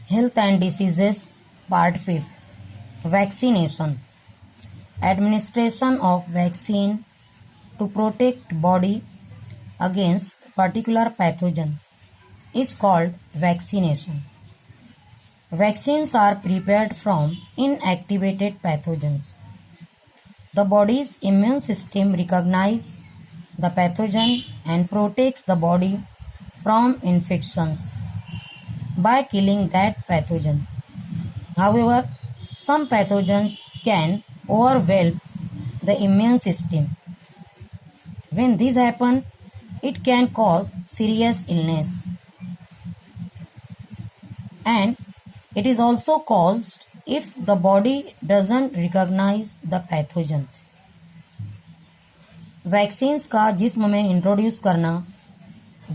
Health and Diseases, Part 5. Vaccination. Administration of vaccine to protect body against particular pathogen is called vaccination. Vaccines are prepared from inactivated pathogens. The body's immune system recognizes the pathogen and protects the body from infections by killing that pathogen. However, some pathogens can overwhelm the immune system. When this happens, it can cause serious illness. And it is also caused if the body doesn't recognize the pathogen. Vaccines का जिस्म में introduce करना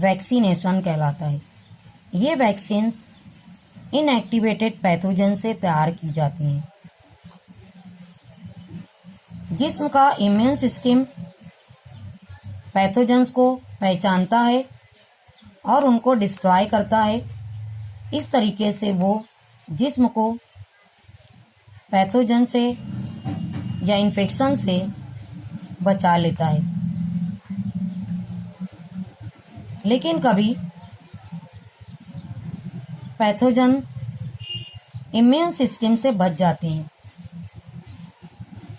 vaccination कहलाता है। ये vaccines inactivated pathogen से तैयार की जाती हैं। जिस्म का इम्यून सिस्टम पैथोजन्स को पहचानता है और उनको डिस्ट्रॉय करता है। इस तरीके से वो जिस्म को पैथोजन से या इन्फेक्शन से बचा लेता है। लेकिन कभी पैथोजन इम्यून सिस्टम से बच जाते हैं।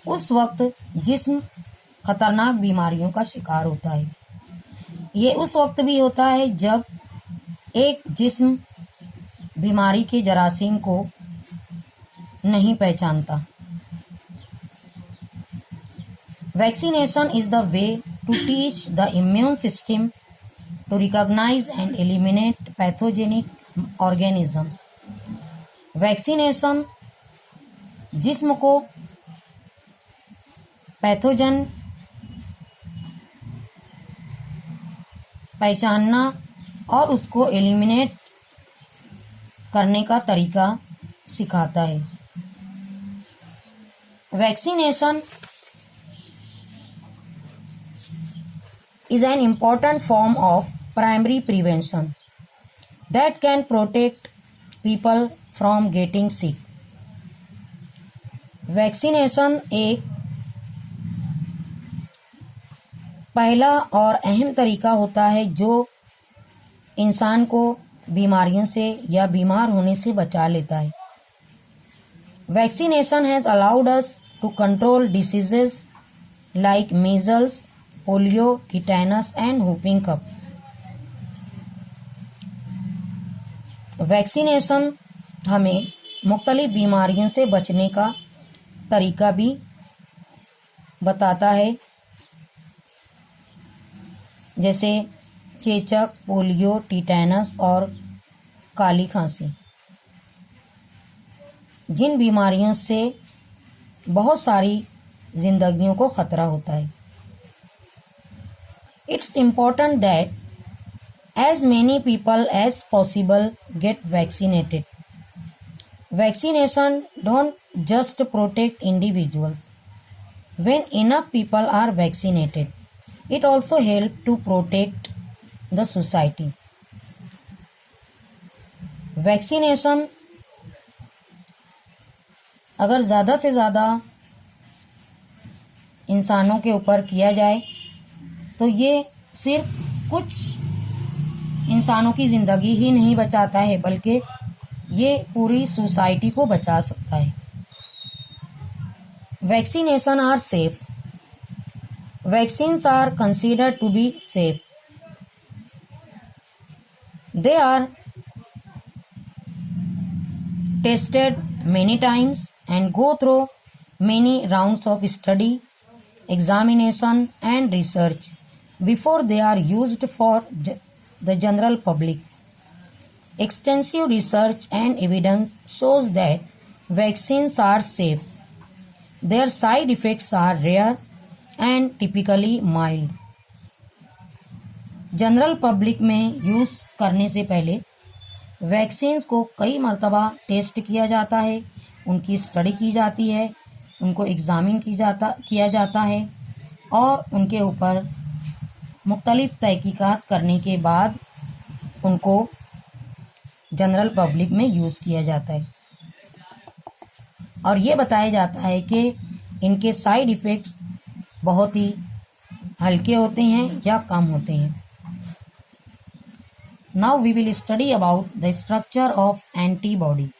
उस वक्त जिस्म खतरनाक बीमारियों का शिकार होता है। ये उस वक्त भी होता है जब एक जिस्म बीमारी के जरासीम को नहीं पहचानता। Vaccination is the way to teach the immune system to recognize and eliminate pathogenic organisms. Vaccination जिस्म को पैथोजन पहचानना और उसको एलिमिनेट करने का तरीका सिखाता है। Vaccination is an important form of primary prevention that can protect people from getting sick. Vaccination एक पहला और अहम तरीका होता है जो इंसान को बीमारियों से या बीमार होने से बचा लेता है। Vaccination has allowed us to control diseases like measles, polio, tetanus and whooping cough. वैक्सीनेशन हमें मुख्तलिफ बीमारियों से बचने का तरीका भी बताता है, जैसे चेचक, पोलियो, टिटेनस और काली खांसी, जिन बीमारियों से बहुत सारी जिंदगियों को खतरा होता है। It's important that as many people as possible get vaccinated. Vaccination don't just protect individuals. When enough people are vaccinated, it also helps to protect the society. Vaccination अगर ज़्यादा से ज़्यादा इंसानों के ऊपर किया जाए तो ये सिर्फ कुछ इंसानों की ज़िंदगी ही नहीं बचाता है, बल्कि ये पूरी सोसाइटी को बचा सकता है। Vaccination are safe. Vaccines are considered to be safe. They are tested many times and go through many rounds of study, examination and research before they are used for the general public. Extensive research and evidence shows that vaccines are safe. Their side effects are rare and typically mild. General public में use करने से पहले vaccines को कई मर्तबा test किया जाता है, उनकी स्टडी की जाती है, उनको एग्ज़ामिन किया जाता है और उनके ऊपर मुख्तलिफ तहकीकात करने के बाद उनको जनरल पब्लिक में यूज़ किया जाता है। और ये बताया जाता है कि इनके साइड इफ़ेक्ट्स बहुत ही हल्के होते हैं या कम होते हैं। Now we will study about the structure of antibody.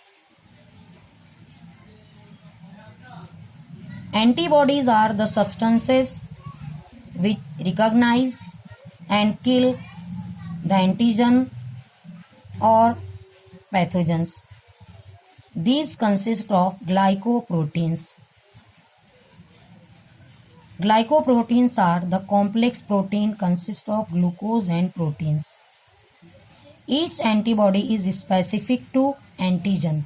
Antibodies are the substances which recognize and kill the antigen or pathogens. These consist of glycoproteins. Glycoproteins are the complex protein consist of glucose and proteins. Each antibody is specific to antigen.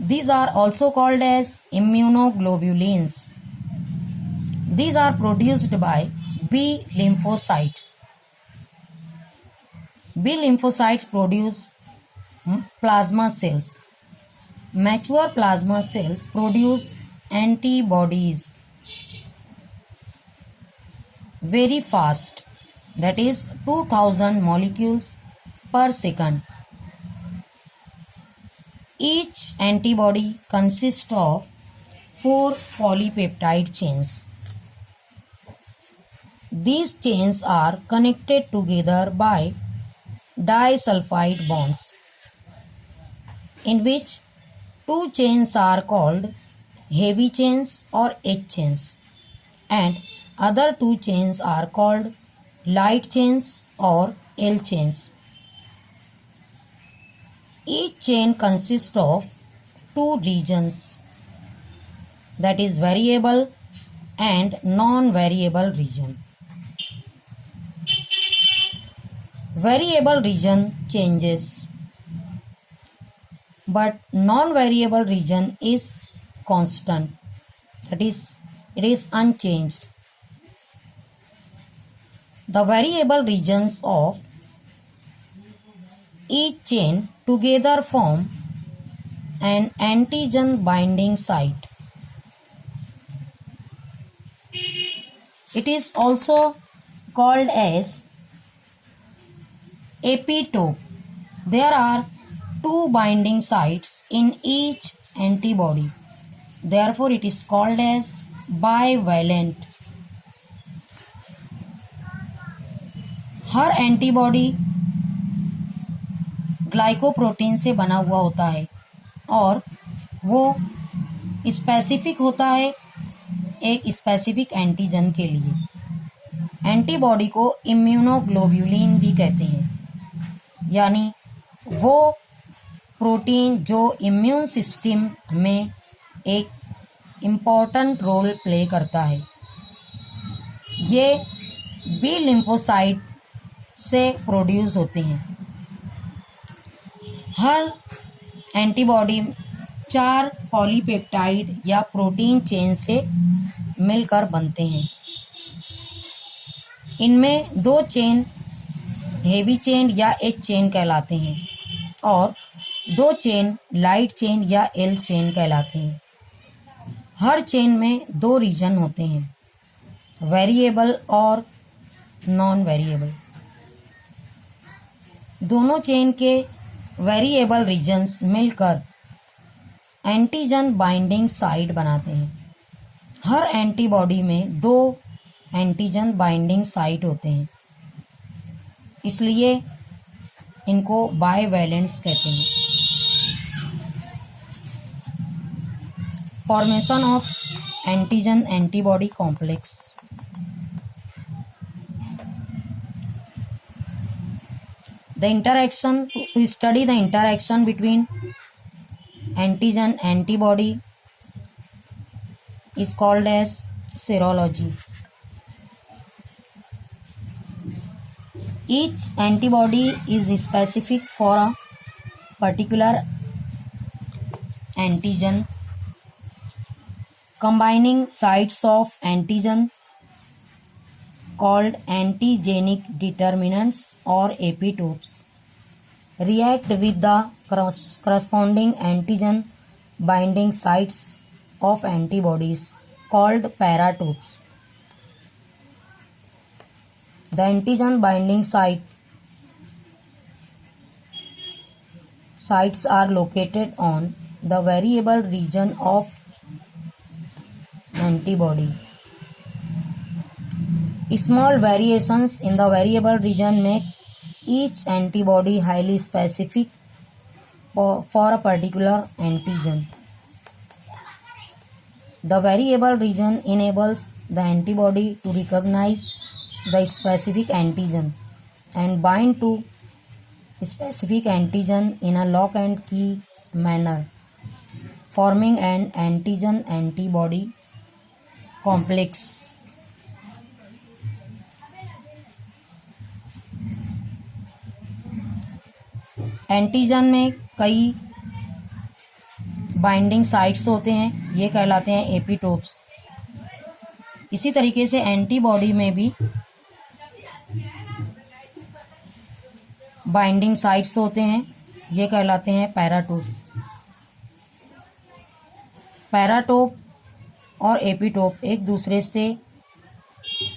These are also called as immunoglobulins. These are produced by B lymphocytes. B lymphocytes produce plasma cells. Mature plasma cells produce antibodies very fast, that is 2000 molecules per second. Each antibody consists of 4 polypeptide chains. These chains are connected together by disulfide bonds, in which 2 chains are called heavy chains or H chains, and other 2 chains are called light chains or L chains. Each chain consists of 2 regions, that is variable and non-variable region. Variable region changes, but non-variable region is constant, that is, it is unchanged. The variable regions of each chain together form an antigen binding site. It is also called as epitope. There are 2 binding sites in each antibody. Therefore, it is called as bivalent. Her antibody glycoprotein से बना हुआ होता है और वो specific होता है एक स्पेसिफिक एंटीजन के लिए। एंटीबॉडी को इम्यूनोग्लोब्यूलिन भी कहते हैं, यानी वो प्रोटीन जो इम्यून सिस्टम में एक इम्पॉर्टेंट रोल प्ले करता है। ये बी लिम्फोसाइट से प्रोड्यूस होते हैं। हर एंटीबॉडी 4 पॉलीपेप्टाइड या प्रोटीन चेन से मिलकर बनते हैं। इनमें 2 चेन हेवी चेन या एच चेन कहलाते हैं और 2 चेन लाइट चेन या एल चेन कहलाते हैं। हर चेन में 2 रीजन होते हैं, वेरिएबल और नॉन वेरिएबल। दोनों चेन के वेरिएबल रीजन्स मिलकर एंटीजन बाइंडिंग साइट बनाते हैं। हर एंटीबॉडी में 2 एंटीजन बाइंडिंग साइट होते हैं, इसलिए इनको बाइवैलेंट्स कहते हैं। Formation of antigen antibody complex. The interaction, to study the interaction between antigen antibody is called as serology. Each antibody is specific for a particular antigen. Combining sites of antigen called antigenic determinants or epitopes react with the corresponding antigen binding sites of antibodies called paratopes. The antigen binding site sites are located on the variable region of antibody. Small variations in the variable region make each antibody highly specific for a particular antigen. The variable region enables the antibody to recognize the specific antigen and bind to specific antigen in a lock and key manner, forming an antigen-antibody complex. Antigen में कई binding sites होते हैं, ये कहलाते हैं epitopes. इसी तरीके से एंटीबॉडी में भी बाइंडिंग साइट्स होते हैं, ये कहलाते हैं पैराटोप। पैराटोप और एपिटोप एक दूसरे से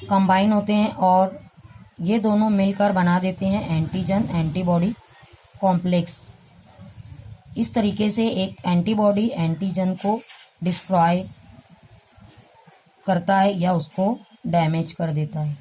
कंबाइन होते हैं और ये दोनों मिलकर बना देते हैं एंटीजन एंटीबॉडी कॉम्प्लेक्स। इस तरीके से एक एंटीबॉडी एंटीजन को डिस्ट्रॉय करता है या उसको डैमेज कर देता है।